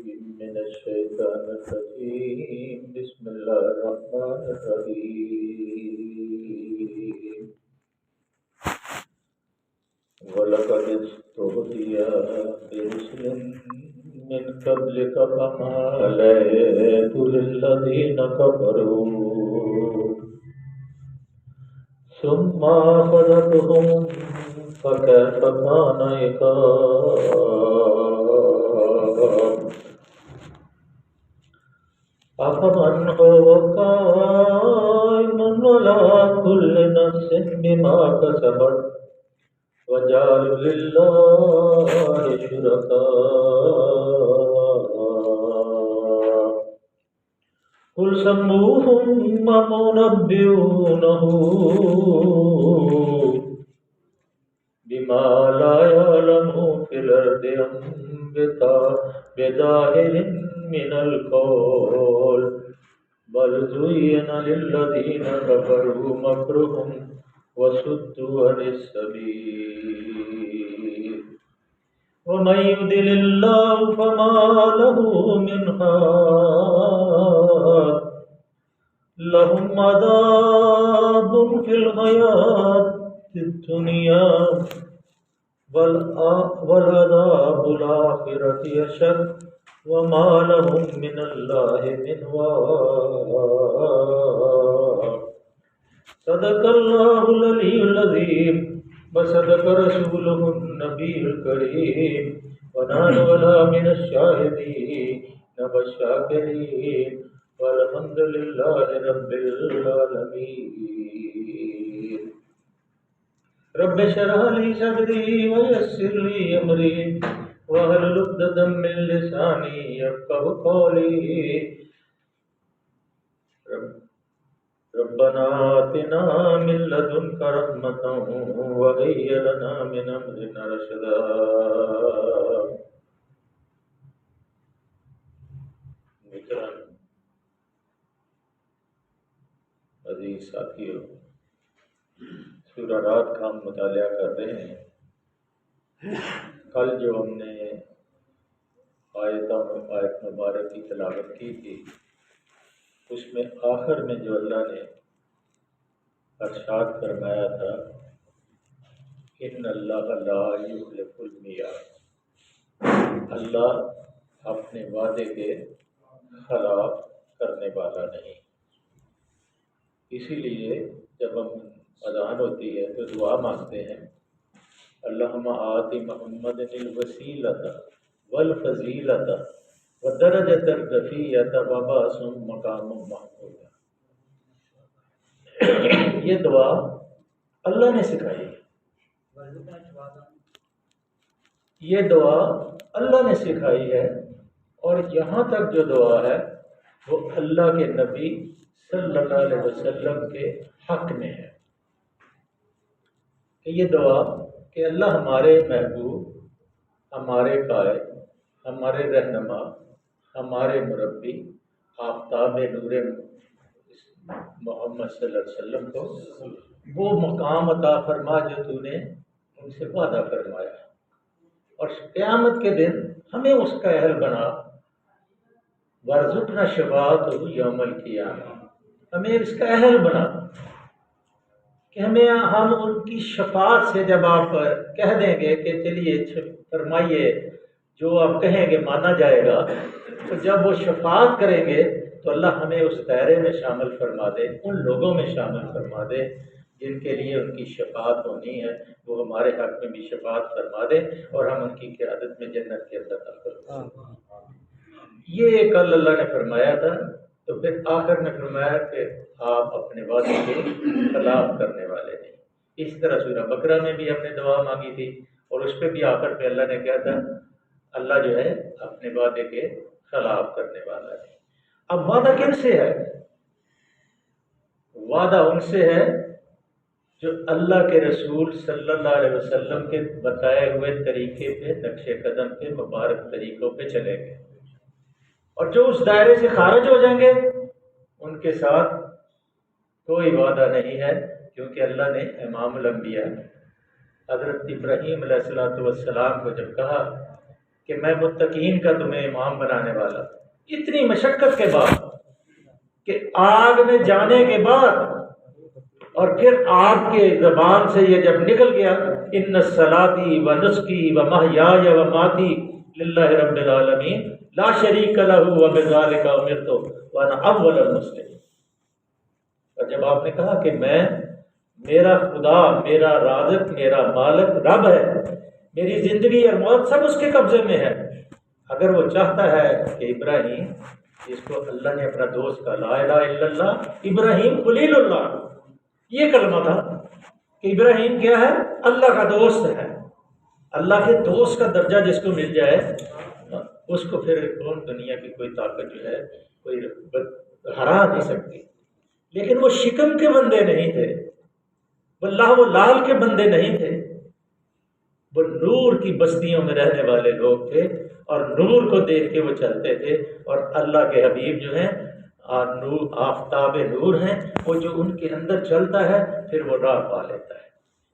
من الشيطان الرجيم بسم الله الرحمن الرحيم ولقد استهزئ برسل من قبلك فما ليت للذين كفروا ثم أخذتهم فكيف كان عقاب أفمن هو قائم على كل نفس بما كسبت وجعلوا لله شركاء قل سموهم أم ننبئونه بما لا يعلم في الأرض أم بظاهر من القول بل زين للذين كفروا مكرهم وصدوا عن السبيل ومن يضلل الله فما له من هاد لهم عذاب في الحياة الدنيا والعذاب الآخرة أشد وما لهم من الله من واق صدق الله العلي العظيم وصدق رسوله النبي الكريم ونحن على من الشاهدين والشاكرين والحمد لله رب العالمين رب اشرح لي صدري ويسر لي امري واحلل عقدة من لساني يفقهوا قولي ربنا آتنا من لدنك رحمة وهيئ لنا من أمرنا رشدا محترم عزیز ساتھیو، سورہ رات کا ہم مطالعہ کر رہے ہیں۔ کل جو ہم نے آیت مبارک کی تلاوت کی تھی، اس میں آخر میں جو اللہ نے ارشاد فرمایا تھا ان اللہ لا یخلف المیعاد، اللہ اپنے وعدے کے خلاف کرنے والا نہیں۔ اسی لیے جب ہم اذان ہوتی ہے تو دعا مانگتے ہیں اللہم آت محمد الوسیلۃ والفضیلۃ ودرجۃ الرفیعۃ وبعثہ مقام محمود۔ یہ دعا اللہ نے سکھائی ہے، یہ دعا اللہ نے سکھائی ہے، اور یہاں تک جو دعا ہے وہ اللہ کے نبی صلی اللہ علیہ وسلم کے حق میں ہے کہ یہ دعا کہ اللہ ہمارے محبوب، ہمارے قائد، ہمارے رہنما، ہمارے مربی آفتاب نور محمد صلی اللہ علیہ وسلم کو وہ مقام عطا فرما جو تو نے ان سے وعدہ فرمایا، اور قیامت کے دن ہمیں اس کا اہل بنا، وارزقنا شفاعتہ یوم القیامہ، ہمیں اس کا اہل بنا کہ ہم ان کی شفاعت سے جب آپ کہہ دیں گے کہ چلیے فرمائیے جو آپ کہیں گے مانا جائے گا، تو جب وہ شفاعت کریں گے تو اللہ ہمیں اس دائرے میں شامل فرما دے، ان لوگوں میں شامل فرما دے جن کے لیے ان کی شفاعت ہونی ہے، وہ ہمارے حق میں بھی شفاعت فرما دے اور ہم ان کی قیادت میں جنت کے اندر داخل ہوں۔ یہ کل اللہ نے فرمایا تھا، تو پھر آخر میں فرمایا کہ آپ اپنے وعدے کے خلاف کرنے والے نہیں۔ اس طرح سورہ بقرہ میں بھی ہم نے دعا مانگی تھی، اور اس پہ بھی آخر پہ اللہ نے کہا تھا اللہ جو ہے اپنے وعدے کے خلاف کرنے والا ہے۔ اب وعدہ کن سے ہے؟ وعدہ ان سے ہے جو اللہ کے رسول صلی اللہ علیہ وسلم کے بتائے ہوئے طریقے پہ، نقش قدم پہ، مبارک طریقوں پہ چلیں گے، اور جو اس دائرے سے خارج ہو جائیں گے ان کے ساتھ کوئی وعدہ نہیں ہے، کیونکہ اللہ نے امام الانبیاء حضرت ابراہیم علیہ السلام کو جب کہا کہ میں متقین کا تمہیں امام بنانے والا ہوں۔ اتنی مشقت کے بعد کہ آگ میں جانے کے بعد اور پھر آپ کے زبان سے یہ جب نکل گیا ان صلاتی و نسکی و محیای و ماتی للہ رب العالمین لا شریک لہ وبذالک امرت وانا اول المسلمین، اور جب آپ نے کہا کہ میرا خدا، میرا رازق، میرا مالک رب ہے، میری زندگی اور موت سب اس کے قبضے میں ہے، اگر وہ چاہتا ہے کہ ابراہیم، جس کو اللہ نے اپنا دوست کہا، لا الہ الا اللہ ابراہیم خلیل اللہ، یہ کلمہ تھا کہ ابراہیم کیا ہے؟ اللہ کا دوست ہے۔ اللہ کے دوست کا درجہ جس کو مل جائے اس کو پھر کون دنیا کی کوئی طاقت جو ہے کوئی ہرا نہیں سکتی۔ لیکن وہ شکم کے بندے نہیں تھے، واللہ وہ لال کے بندے نہیں تھے، وہ نور کی بستیوں میں رہنے والے لوگ تھے اور نور کو دیکھ کے وہ چلتے تھے، اور اللہ کے حبیب جو ہیں نور، آفتاب نور ہیں، وہ جو ان کے اندر چلتا ہے پھر وہ راہ پا لیتا ہے۔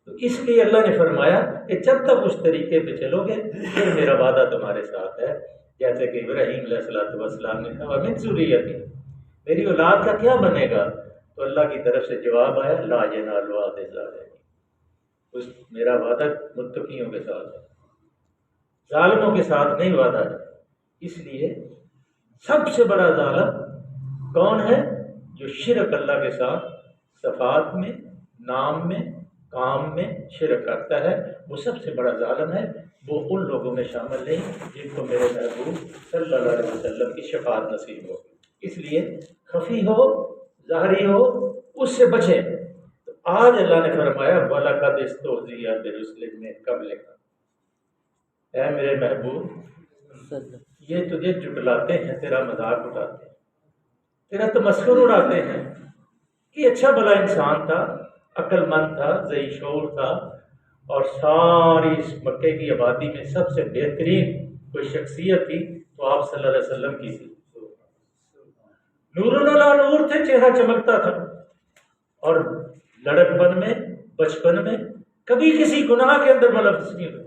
تو اس لیے اللہ نے فرمایا کہ جب تک اس طریقے پہ چلو گے پھر میرا وعدہ تمہارے ساتھ ہے، جیسے کہ ابراہیم علیہ السلام نے کہا وَمِن ذُرِّيَّتِي، میری اولاد کا کیا بنے گا؟ تو اللہ کی طرف سے جواب آیا لا ينال وعد الظالمین، میرا وعدہ متقیوں کے ساتھ ہے، ظالموں کے ساتھ نہیں وعدہ ہے۔ اس لیے سب سے بڑا ظالم کون ہے؟ جو شرک اللہ کے ساتھ صفات میں، نام میں، کام میں شرک کرتا ہے، وہ سب سے بڑا ظالم ہے۔ وہ ان لوگوں میں شامل نہیں جن کو میرے محبوب صلی اللہ علیہ وسلم کی شفاعت نصیب ہو۔ اس لیے خفی ہو ظاہری ہو اس سے بچیں۔ تو آج اللہ نے فرمایا وَلَقَدِ اسْتُهْزِئَ بِرُسُلٍ مِّن قَبْلِكَ، اے میرے محبوب یہ تجھے جھٹلاتے ہیں، تیرا مذاق اڑاتے ہیں، تیرا تمسخر اڑاتے ہیں کہ اچھا بھلا انسان تھا، عقل مند تھا، ذی شعور تھا، اور ساری اس مکے کی آبادی میں سب سے بہترین کوئی شخصیت تھی تو آپ صلی اللہ علیہ وسلم کی تھی۔ نور علی نور تھے، چہرہ چمکتا تھا، اور لڑکپن میں، بچپن میں کبھی کسی گناہ کے اندر ملوث نہیں ہوئے،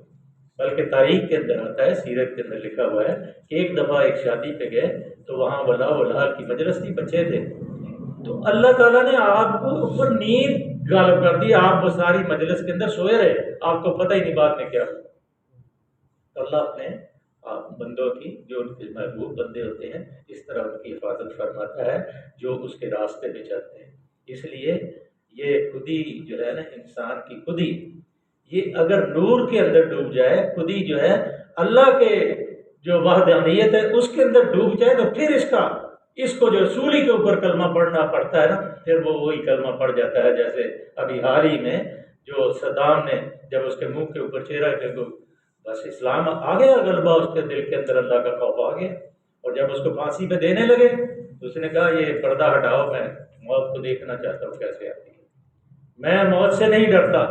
بلکہ تاریخ کے اندر آتا ہے، سیرت کے اندر لکھا ہوا ہے کہ ایک دفعہ ایک شادی پہ گئے تو وہاں ولا کی مجلس تھی، بچے تھے، تو اللہ تعالیٰ نے آپ کو اوپر نیند غالب کر دی، آپ وہ ساری مجلس کے اندر سوئے رہے، آپ کو پتہ ہی نہیں بات میں کیا ہوا۔ تو اللہ اپنے بندوں کی، جو ان کے محبوب بندے ہوتے ہیں، اس طرح ان کی حفاظت فرماتا ہے جو اس کے راستے پہ چلتے ہیں۔ اس لیے یہ خودی جو ہے نا، انسان کی خودی، یہ اگر نور کے اندر ڈوب جائے، خودی جو ہے اللہ کے جو وحدانیت ہے اس کے اندر ڈوب جائے، تو پھر اس کو جو سولی کے اوپر کلمہ پڑھنا پڑتا ہے نا، پھر وہ وہی کلمہ پڑھ جاتا ہے۔ جیسے ابھی حال ہی میں جو صدام نے جب اس کے منہ کے اوپر چہرہ کے بس اسلام آ گیا غلبہ، اس کے دل کے اندر اللہ کا خوف آ گیا، اور جب اس کو پھانسی پہ دینے لگے تو اس نے کہا یہ پردہ ہٹاؤ، میں موت کو دیکھنا چاہتا ہوں کیسے آتی ہے، میں موت سے نہیں ڈرتا،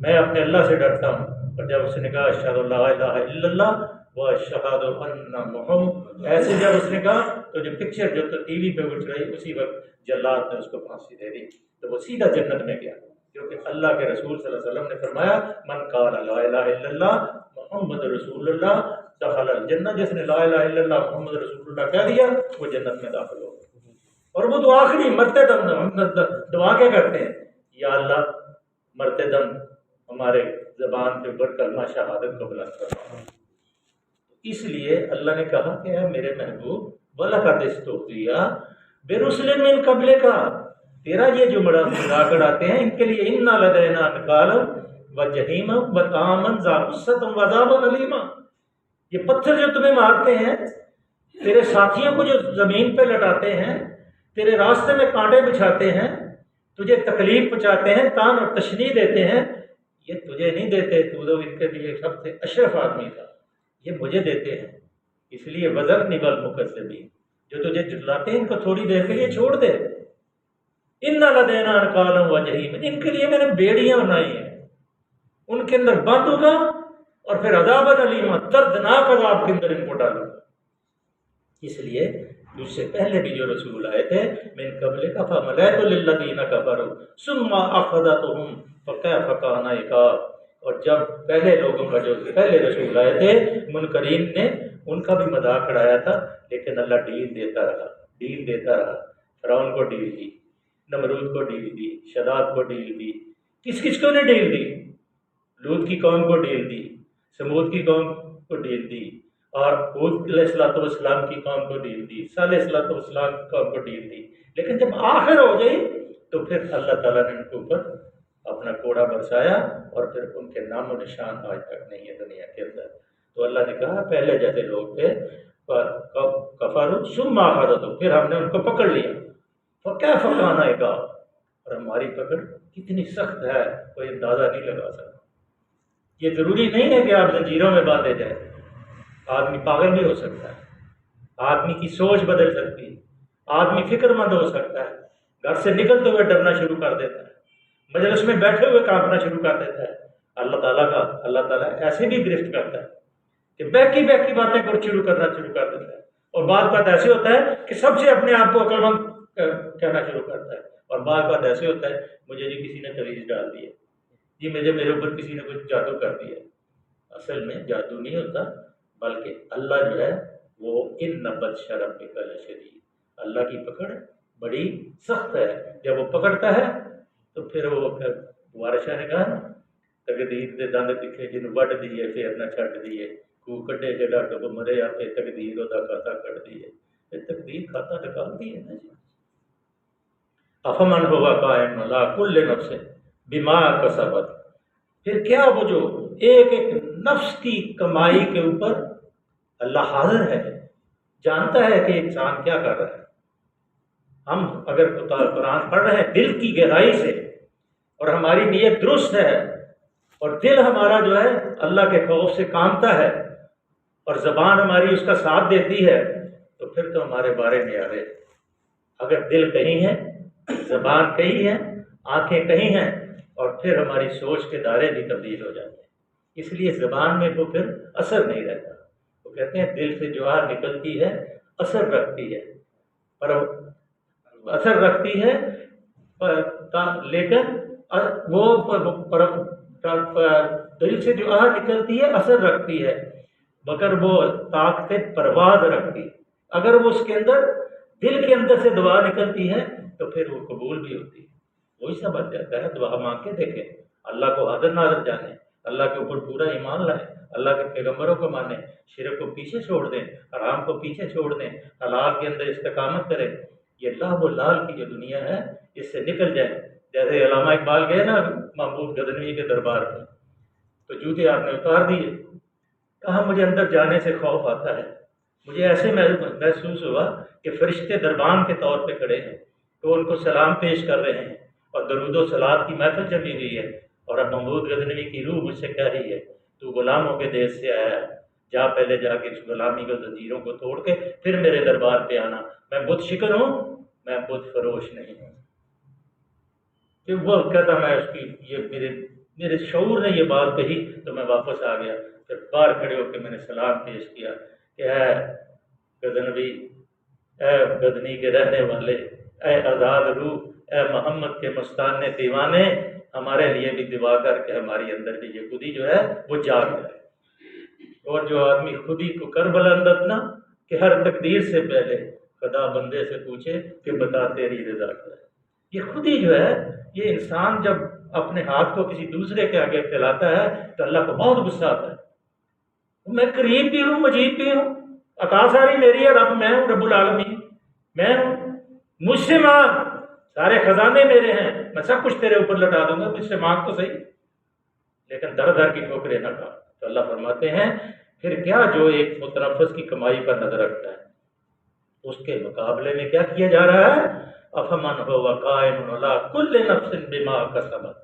میں اپنے اللہ سے ڈرتا ہوں۔ اور جب اس نے کہا اشہد ان لا الہ الا اللہ واشہد ان محمد، ایسے جب اس نے کہا تو جو پکچر جو تو ٹی وی پہ اٹھ رہی، اسی وقت جلاد نے اس کو پھانسی دے دی، تو وہ سیدھا جنت میں گیا، کیونکہ اللہ کے رسول صلی اللہ علیہ وسلم نے فرمایا من قال لا الہ الا اللہ محمد رسول اللہ دخل الجنہ، جس نے لا الہ الا اللہ محمد رسول اللہ کہہ دیا وہ جنت میں داخل ہو گیا۔ اور وہ تو آخری مرتے دم دعا کیا کرتے ہیں، یا اللہ مرتے دم ہمارے زبان کے اوپر کلمہ شہادت کو بلند کرنا۔ اس لیے اللہ نے کہا کہ اے میرے محبوب وَلَقَدِ اسْتُهْزِئَ بِرُسُلٍ مِّن قَبْلِكَ، تیرا یہ جو مذاق اڑاتے ہیں ان کے لیے اِنَّا لَدَيْنَا أَنْكَالًا وَجَحِيمًا وَطَعَامًا ذَا غُصَّةٍ وَعَذَابًا أَلِيمًا، یہ پتھر جو تمہیں مارتے ہیں، تیرے ساتھیوں کو جو زمین پہ لٹاتے ہیں، تیرے راستے میں کانٹے بچھاتے ہیں، تجھے تکلیف پہنچاتے ہیں، تان اور تشنیع دیتے ہیں، یہ تجھے نہیں دیتے، تو ان کے لیے سب سے اشرف آدمی تھا، یہ مجھے دیتے ہیں۔ اس لیے وَذَرْنِي وَالْمُكَذِّبِينَ، جو تجھے جھٹلاتے ہیں ان کو تھوڑی دیر کے لیے چھوڑ دے۔ اِنَّا لَدَيْنَا أَنْكَالًا وَجَحِيمًا، ان کے لیے میں نے بیڑیاں بنائی ہیں، ان کے اندر بند ہوگا اور پھر عذابًا أَلِيمًا، دردناک عذاب کے اندر ان کو ڈالوں گا۔ اس لیے اس سے پہلے بھی جو رسول آئے تھے من قبلک فَمَلَئْتُ لِلَّذِينَ كَفَرُوا ثُمَّ أَخَذَتْهُمْ فَكَيْفَ كَانَ عِقَابِ، اور جب پہلے لوگوں کا جو پہلے رسول آئے تھے منکرین نے ان کا بھی مذاق اڑایا تھا، لیکن اللہ ڈیل دیتا رہا۔ فرعون کو ڈیل دی، نمرود کو ڈیل دی، شداد کو ڈیل دی، کس کو نے ڈیل دی؟ لوط کی قوم کو ڈیل دی، سمود کی قوم کو ڈیل دی، اور ہود علیہ السلام کی قوم کو ڈیل دی، صالح علیہ السلام کی قوم کو ڈیل دی۔ لیکن جب آخر ہو گئی تو پھر اللہ تعالیٰ نے ان کے اوپر اپنا کوڑا برسایا، اور پھر ان کے نام و نشان آج تک نہیں ہے دنیا کے اندر۔ تو اللہ نے کہا پہلے جیسے لوگ تھے کفروا ثم اخذتهم، پھر ہم نے ان کو پکڑ لیا، فکیف کان عقاب، اور ہماری پکڑ کتنی سخت ہے کوئی اندازہ نہیں لگا سکتا۔ یہ ضروری نہیں ہے کہ آپ زنجیروں میں باندھے جائیں، آدمی پاگل بھی ہو سکتا ہے، آدمی کی سوچ بدل سکتی ہے، آدمی فکر مند ہو سکتا ہے، گھر سے نکلتے ہوئے ڈرنا شروع کر دیتا ہے، مجلس میں بیٹھے ہوئے کانپنا شروع کر دیتا ہے۔ اللہ تعالیٰ ایسے بھی گرفت کرتا ہے کہ بہکی باتیں شروع کر دیتا ہے، اور بعض بات ایسے ہوتا ہے کہ سب سے اپنے آپ کو عقل مند کہنا شروع کرتا ہے، اور بعض بات ایسے ہوتا ہے مجھے جی کسی نے تویز ڈال دی ہے، جی میرے اوپر کسی نے کچھ جادو کر دیا۔ اصل میں جادو نہیں ہوتا، بلکہ اللہ جو ہے وہ ان بطش ربک لشدید، اللہ کی پکڑ بڑی سخت ہے۔ جب وہ پکڑتا ہے تو پھر وہ وارشاہ نے کہا نا تقدیر دے دند تکھے جن وڈ دیے پھر نہ چھٹ دیے، کو کڈے جڑا ڈب مرے آتے تقدیر دا کھاتا کٹ دیے، پھر تقدیر کھاتا نکال دیے نا جی۔ افمن ہوا قائم علی کل نفس بما کسبت، پھر کیا وہ جو ایک نفس کی کمائی کے اوپر اللہ حاضر ہے، جانتا ہے کہ انسان کیا کر رہا ہے۔ ہم اگر قرآن پڑھ رہے ہیں دل کی گہرائی سے، اور ہماری نیت درست ہے، اور دل ہمارا جو ہے اللہ کے خوف سے کامتا ہے، اور زبان ہماری اس کا ساتھ دیتی ہے، تو پھر تو ہمارے بارے میں آ رہے۔ اگر دل کہیں ہے، زبان کہیں ہے، آنکھیں کہیں ہیں، اور پھر ہماری سوچ کے دائرے بھی تبدیل ہو جاتے ہیں۔ اس لیے زبان میں وہ پھر اثر نہیں رہتا۔ وہ کہتے ہیں دل سے جو آواز نکلتی ہے اثر رکھتی ہے، پر اثر رکھتی ہے لیکن وہ دل سے جو آواز نکلتی ہے اثر رکھتی ہے، مگر وہ طاقت پرواز رکھتی ہے۔ اگر وہ اس کے اندر دل کے اندر سے دعا نکلتی ہے تو پھر وہ قبول بھی ہوتی ہے۔ وہی سمجھ جاتا ہے، دعا مانگ کے دیکھیں، اللہ کو حاضر ناظر جانیں، اللہ کے اوپر پورا ایمان لائیں، اللہ کے پیغمبروں کو مانیں، شرک کو پیچھے چھوڑ دیں، حرام کو پیچھے چھوڑ دیں، حلال کے اندر استقامت کریں۔ یہ لعب و لال کی جو دنیا ہے اس سے نکل جائیں۔ جیسے علامہ اقبال گئے نا محمود غزنوی کے دربار پہ، تو جوتے آپ نے اتار دیے، کہا مجھے اندر جانے سے خوف آتا ہے، مجھے ایسے محسوس ہوا کہ فرشتے دربان کے طور پہ کھڑے ہیں، تو ان کو سلام پیش کر رہے ہیں، اور درود و صلوات کی محفل جمی ہوئی ہے، اور اب محمود غزنوی کی روح مجھ سے کہہ رہی ہے تو غلاموں کے دیش سے آیا ہے، جا پہلے جا کے اس غلامی کو زنجیروں کو توڑ کے پھر میرے دربار پہ آنا، میں بت شکن ہوں، میں بت فروش نہیں ہوں۔ کہ وہ کہتا میں اس کی یہ میرے شعور نے یہ بات کہی تو میں واپس آ گیا، پھر باہر کھڑے ہو کے میں نے سلام پیش کیا کہ اے غزنوی، اے غزنی کے رہنے والے، اے آزاد روح، اے محمد کے مستانے دیوانے، ہمارے لیے بھی دعا کر کے ہماری اندر بھی یہ خودی جو ہے وہ جاگ جائے۔ اور جو آدمی خودی کو کر بلندت نا کہ ہر تقدیر سے پہلے خدا بندے سے پوچھے کہ بتا تیری رضا کیا ہے۔ یہ خودی جو ہے، یہ انسان جب اپنے ہاتھ کو کسی دوسرے کے آگے پھیلاتا ہے تو اللہ کو بہت غصہ آتا ہے۔ میں قریب بھی ہوں، مجید بھی ہوں، عطا ساری میری ہے، رب میں ہوں، رب العالمین میں ہوں، مجھ سے مانگ، سارے خزانے میرے ہیں، میں سب کچھ تیرے اوپر لٹا دوں گا، مجھ سے مانگ تو صحیح، لیکن در در کی ٹھوکریں نہ کھا۔ تو اللہ فرماتے ہیں پھر کیا جو ایک متنفس کی کمائی پر نظر رکھتا ہے، اس کے مقابلے میں کیا کیا جا رہا ہے؟ افمن هو قائم علی کل نفس بما کسبت،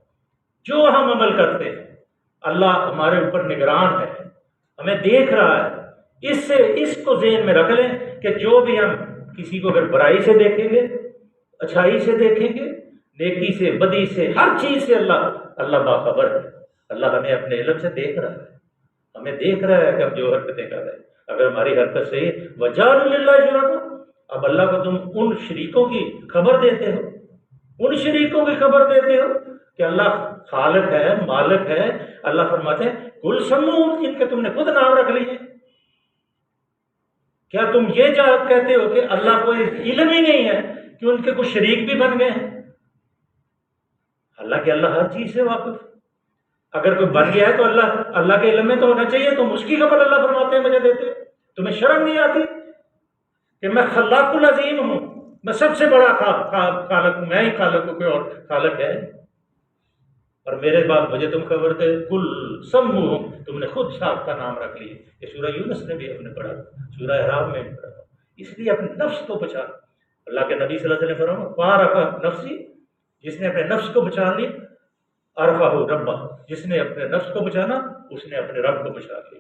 جو ہم عمل کرتے ہیں اللہ ہمارے اوپر نگران ہے، ہمیں دیکھ رہا ہے۔ اس کو ذہن میں رکھ لیں کہ جو بھی ہم کسی کو اگر برائی سے دیکھیں گے، اچھائی سے دیکھیں گے، نیکی سے، بدی سے، ہر چیز سے اللہ باخبر ہے۔ اللہ ہمیں اپنے علم سے دیکھ رہا ہے، ہمیں دیکھ رہا ہے کہ ہم جو حرکتیں کر رہے ہیں، اگر ہماری حرکت صحیح ہے وَجَعَلُوا لِلَّهِ شُرَكَاءَ، اب اللہ کو تم ان شریکوں کی خبر دیتے ہو، ان شریکوں کی خبر دیتے ہو کہ اللہ خالق ہے، مالک ہے؟ اللہ فرماتے ہیں کل سمو، جن کے تم نے خود نام رکھ لیے. کیا تم یہ کہتے ہو کہ اللہ کو علم ہی نہیں ہے کہ ان کے کچھ شریک بھی بن گئے ہیں؟ اللہ ہر چیز سے واقف. اگر کوئی بن گیا ہے تو اللہ کے علم میں تو ہونا چاہیے. تم اس کی خبر اللہ فرماتے ہیں مجھے دیتے ہو. تمہیں شرم نہیں آتی کہ میں خلاق العظیم ہوں، میں سب سے بڑا خالق ہوں، میں ہی خالق ہوں، کوئی اور خالق ہے؟ اور میرے بعد مجھے تم خبر دے. کل سمو، تم نے خود صاحب کا نام رکھ لیے. یہ سورہ یونس نے بھی ہم نے پڑھا، سورہ احرام میں بھی پڑھا. اس لیے اپنے نفس کو بچا. اللہ کے نبی صلی اللہ علیہ وسلم نے فرمایا فارق نفسی، جس نے اپنے نفس کو بچا لی، عرفہ ربہ، جس نے اپنے نفس کو بچانا اس نے اپنے رب کو بچا لیا.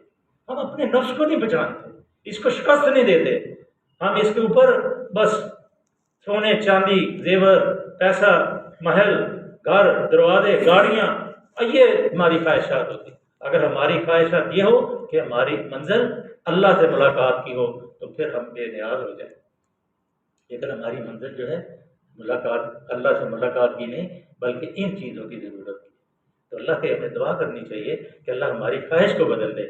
ہم اپنے نفس کو نہیں بچاتے، اس کو شکست نہیں دیتے. ہم اس کے اوپر بس سونے چاندی زیور پیسہ محل گھر دروازے گاڑیاں، یہ ہماری خواہشات ہوتی. اگر ہماری خواہشات یہ ہو کہ ہماری منزل اللہ سے ملاقات کی ہو تو پھر ہم بے نیاز ہو جائیں. لیکن ہماری منزل جو ہے ملاقات اللہ سے ملاقات کی نہیں بلکہ ان چیزوں کی ضرورت ہے. تو اللہ سے ہمیں دعا کرنی چاہیے کہ اللہ ہماری خواہش کو بدل دے.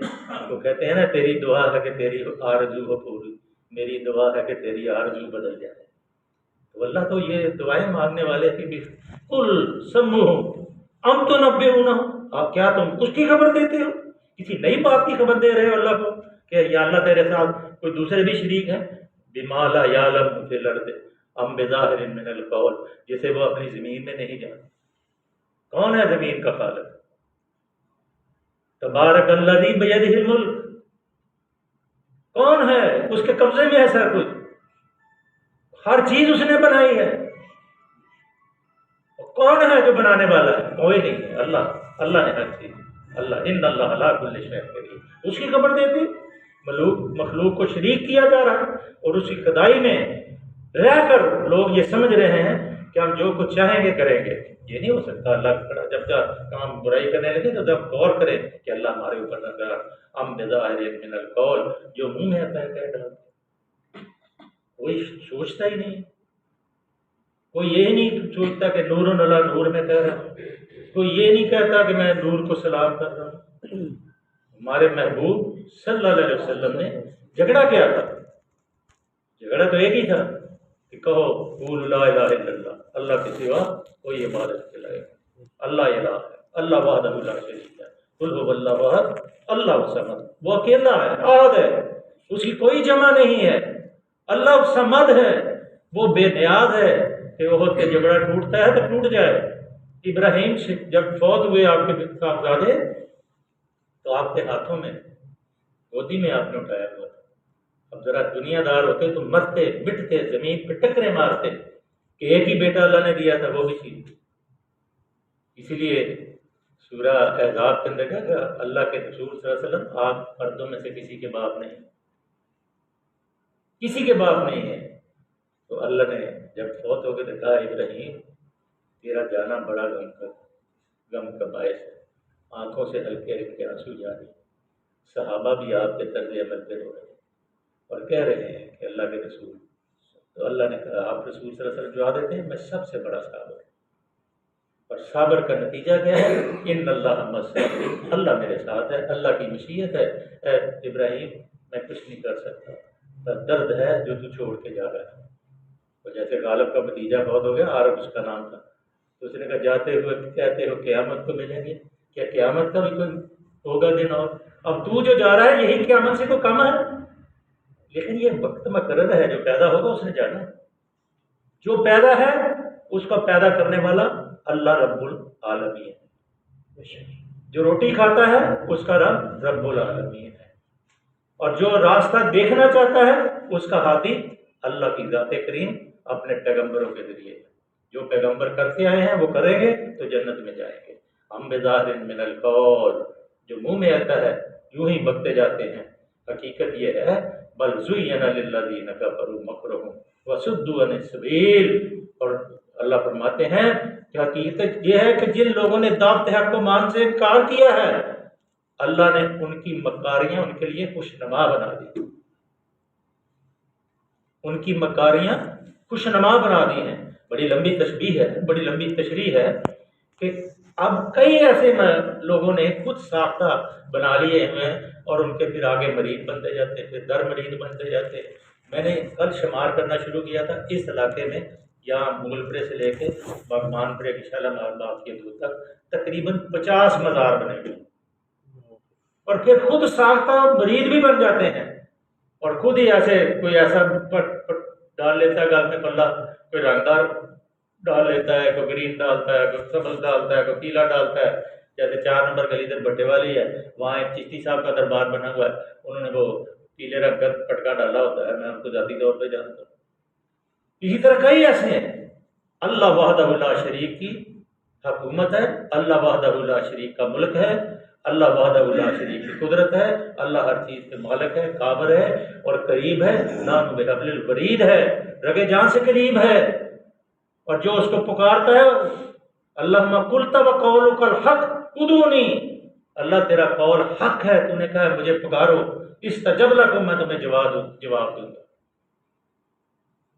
وہ کہتے ہیں نا تیری دعا ہے کہ تیری آرزو ہو پوری، میری دعا ہے کہ تیری آرزو بدل جائے. تو اللہ تو یہ دعائیں مانگنے والے کہ بھی کل سمو ام تو نبے ہونا ہو، آپ کیا تم اس کی خبر دیتے ہو؟ کسی نئی بات کی خبر دے رہے ہو اللہ کو کہ یا اللہ تیرے ساتھ کوئی دوسرے بھی شریک ہیں. بما لا یعلم فی الارض ام بظاہر من القول، جسے وہ اپنی زمین میں نہیں جانتے. کون ہے زمین کا خالق؟ تبارک الذی بیدہ الملک. کون ہے؟ اس کے قبضے میں ہے سب کچھ، ہر چیز اس نے بنائی ہے. کون ہے جو بنانے والا ہے؟ کوئی نہیں ہے، اللہ نے ہر چیز. ان اللہ علی کل شیء قدیر. اس کی خبر دیتی. مخلوق کو شریک کیا جا رہا ہے اور اسی خدائی میں رہ کر لوگ یہ سمجھ رہے ہیں کہ ہم جو کچھ چاہیں گے کریں گے. یہ نہیں ہو سکتا. اللہ کا کھڑا جب کام برائی کرنے لگے تو جب غور کرے کہ اللہ ہمارے اوپر نہ کرا ام بظاہر من القول، جو منہ میں آتا ہے کہہ ڈالتے. کوئی سوچتا ہی نہیں. کوئی یہ نہیں سوچتا کہ نور علی نور میں کہہ رہا ہوں. کوئی یہ نہیں کہتا کہ میں نور کو سلام کر رہا ہوں. ہمارے محبوب صلی اللہ علیہ وسلم نے جھگڑا کیا تھا. جھگڑا تو ایک ہی تھا کہ کہو قول لا الہ الا اللہ، اللہ کے سوا کوئی عبادت کے لائق نہیں. اللہ الہ ہے، اللہ وحدہ لا شریک ہے. قل هو اللہ احد اللہ الصمد، وہ اکیلا ہے، احد ہے، اس کی کوئی جمع نہیں ہے. اللہ الصمد ہے، وہ بے نیاز ہے کہ وہ کہ جھگڑا ٹوٹتا ہے تو ٹوٹ جائے. ابراہیم سے جب فوت ہوئے آپ کے صاحبزادے تو آپ کے ہاتھوں میں گودی میں آپ نے اٹھایا ہوا تھا. اب ذرا دنیا دار ہوتے تو مرتے مٹتے زمین پہ ٹکرے مارتے کہ ایک ہی بیٹا اللہ نے دیا تھا وہ بھی چیز. اسی لیے سورہ احزاب کے اندر کہا اللہ کے رسول صلی اللہ علیہ وسلم آپ مردوں میں سے کسی کے باپ نہیں، کسی کے باپ نہیں ہے. تو اللہ نے جب فوت ہو کے دیکھا ابراہیم تیرا جانا بڑا غم کا باعث ہے. آنکھوں سے ہلکے ہلکے آنسو جاری. صحابہ بھی آپ کے طرز عمل پہ رو رہے ہیں اور کہہ رہے ہیں کہ اللہ کے رسول. تو اللہ نے کہا آپ رسول صلی اللہ علیہ وسلم جواب دیتے ہیں میں سب سے بڑا صابر ہوں. اور صابر کا نتیجہ کیا ہے؟ ان اللہ مصطفی، اللہ میرے ساتھ ہے، اللہ کی مشیت ہے. اے ابراہیم میں کچھ نہیں کر سکتا، بس درد ہے جو تو چھوڑ کے جا رہا ہے. اور جیسے غالب کا بھتیجا بہت ہو گیا، عارف اس کا نام تھا، تو اس نے کہا جاتے ہوئے کہتے ہو قیامت کو ملیں گے، کیا قیامت کا بھی کوئی ہوگا دن؟ اور اب تو جو جا رہا ہے یہی قیامت سے تو کم ہے. لیکن یہ وقت مقرر ہے، جو پیدا ہوگا اس نے جانا ہے. جو پیدا ہے اس کو پیدا کرنے والا اللہ رب العالمین ہے. جو روٹی کھاتا ہے اس کا رب رب العالمین ہے. اور جو راستہ دیکھنا چاہتا ہے اس کا ہادی اللہ کی ذات کریم اپنے پیغمبروں کے ذریعے. جو پیغمبر کرتے آئے ہیں وہ کریں گے تو جنت میں جائیں گے. ہم بظاہر من القول، جو منہ میں آتا ہے یوں ہی بکتے جاتے ہیں. حقیقت یہ ہے بل زین للذین کفروا مکرهم وصدوا عن السبیل. اور اللہ فرماتے ہیں کہ حقیقت یہ ہے کہ جن لوگوں نے دعوت حق کو مان سے انکار کیا ہے اللہ نے ان کی مکاریاں ان کے لیے خوشنما بنا دی. ان کی مکاریاں خوشنما بنا دی ہیں. بڑی لمبی تشبیہ ہے، بڑی لمبی تشریح ہے کہ اب کئی ایسے لوگوں نے خود ساختہ بنا لیے ہوئے ہیں اور ان کے پھر آگے مریض بنتے جاتے ہیں، پھر در مریض بنتے جاتے ہیں۔ میں نے کل شمار کرنا شروع کیا تھا، اس علاقے میں یہاں مغل پورے سے لے کے باغبان پورے کی شالامار باغ کی حدود تک تقریباً 50 مزار بنے ہوئے، اور پھر خود ساختہ مریض بھی بن جاتے ہیں، اور خود ہی ایسے کوئی ایسا پٹ ڈال لیتا ہے گال میں پلہ، کوئی رنگدار ڈال لیتا ہے، کوئی گرین ڈالتا ہے، کوئی سبز ڈالتا ہے، کوئی پیلا ڈالتا ہے۔ جیسے 4 نمبر گلی ادھر بٹے والی ہے، وہاں ایک چشتی صاحب کا دربار بنا ہوا ہے، انہوں نے وہ پیلے رنگ کا پٹکا ڈالا ہوتا ہے، میں ان کو ذاتی طور پہ جانتا ہوں۔ اسی طرح کئی ایسے ہیں۔ اللہ وحدہ لا شریک کی حکومت ہے، اللہ وحدہ لا شریک کا ملک ہے، اللہ وحدہ لا شریک کی قدرت ہے، اللہ ہر چیز کے مالک ہے، قابر ہے اور قریب ہے، نام بحبل الورید ہے، رگے جان سے قریب ہے، اور جو اس کو پکارتا ہے اللہم قلت وقولک الحق ادعونی، اللہ تیرا قول حق ہے، تو نے کہا ہے مجھے پکارو، استجب لکم، میں تمہیں جواب دوں گا۔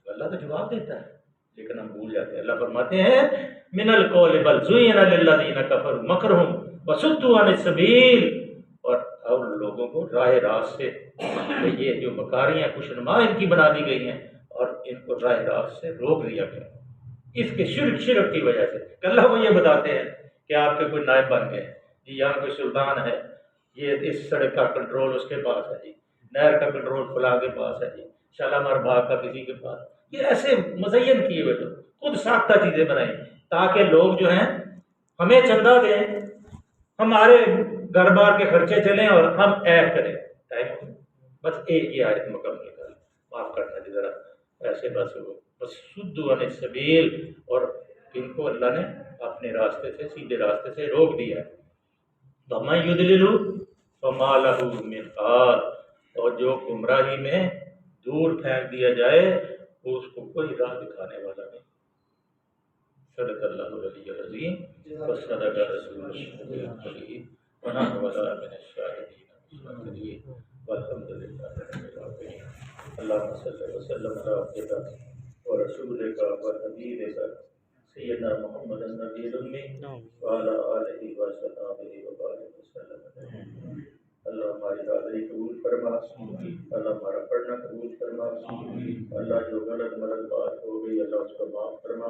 تو اللہ تو جواب دیتا ہے، لیکن ہم بھول جاتے ہیں۔ اللہ فرماتے ہیں من القول بل زین للذین کفروا مکرہم وصدوا عن السبیل، اور لوگوں کو راہ راست سے، یہ جو مکاریاں کشنما ان کی بنا دی گئی ہیں اور ان کو راہ راست سے روک دیا گیا اس کے شرک کی وجہ سے۔ کہ اللہ کو یہ بتاتے ہیں کہ آپ کے کوئی نائب بن گئے، جی یہاں کوئی سلطان ہے، یہ اس سڑک کا کنٹرول اس کے پاس ہے، جی نہر کا کنٹرول فلاں کے پاس ہے، جی شالامار باغ کا کسی کے پاس۔ یہ ایسے مزین کیے ہوئے تو خود ساختہ چیزیں بنائیں تاکہ لوگ جو ہیں ہمیں چندہ دیں، ہمارے گھر بار کے خرچے چلیں اور ہم عیش کریں۔ ٹائم بس ایک ہی آیت مکمل کر، معاف کرنا جی ذرا ایسے بس سدوا عن السبیل، اور ان کو اللہ نے اپنے راستے سے، سیدھے راستے سے روک دیا۔ وَمَن يُضْلِلْ فَمَا لَهُ مِنْ هَادٍ، اور جو گمراہی میں دور پھینک دیا جائے اس کو کوئی راہ دکھانے والا نہیں۔ صدق اللہ العلی العظیم وصدق رسول النبی الکریم ونحن ولا من الشاہدین والحمد للہ رب العالمین۔ اللہم صلی وسلم علی عبدک ورسولک وحبیبک سیدنا محمد النبی الامی وعلی آلہ وصحبہ وبارک وسلم۔ اللہ ہماری حاضری قبول فرما، اللہ ہمارا پڑھنا قبول فرما، اللہ جو غلط ملت بات ہو گئی اللہ اس کو معاف فرما،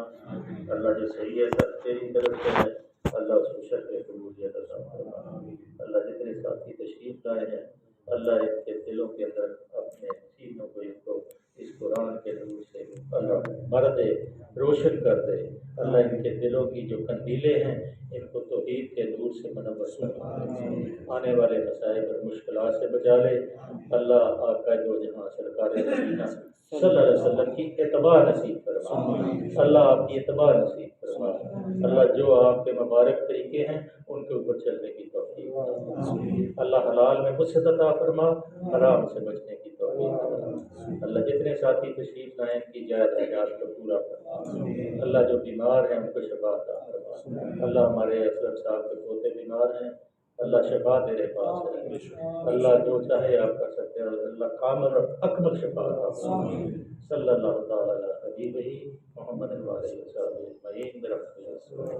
اللہ جو صحیح ہے سب تیری طرف سے ہے، اللہ اس کو شرط قبولیت عطا فرما۔ اللہ جتنے ساتھی تشریف لائے ہیں اللہ ان کے دلوں کے اندر اپنے سینوں کو ان کو اس قرآن کے نور سے اللہ بھر دے، روشن کر دے، اللہ ان کے دلوں کی جو قندیلیں ہیں ان کو توحید کے نور سے منور فرما، آنے والے مسائل اور مشکلات سے بچا لے۔ اللہ آقا دو جہاں سرکار مدینہ صلی اللہ علیہ وسلم کی اتباع نصیب فرما، اللہ آپ کی اتباع نصیب فرما، اللہ جو آپ کے مبارک طریقے ہیں ان کے اوپر چلنے کی توفیق فرما، اللہ حلال میں وسعت عطا فرما، حرام سے بچنے کی توفیق فرما۔ اللہ جتنے ساتھی تشریف لائیں ان کی جائز حاجات کو پورا فرما، اللہ جو بیمار ہیں ان کو شفا عطا فرما، اللہ ہمارے اسلم صاحب کے پوتے بیمار ہیں اللہ شفا تیرے پاس ہے، اللہ جو چاہے آپ کر سکتے ہیں، اللہ کامل اور اکمل شفا عطا فرما۔ صلی اللہ تعالی علی حبیبہ محمد وعلیہ وسلم اجمعین برحمتہ۔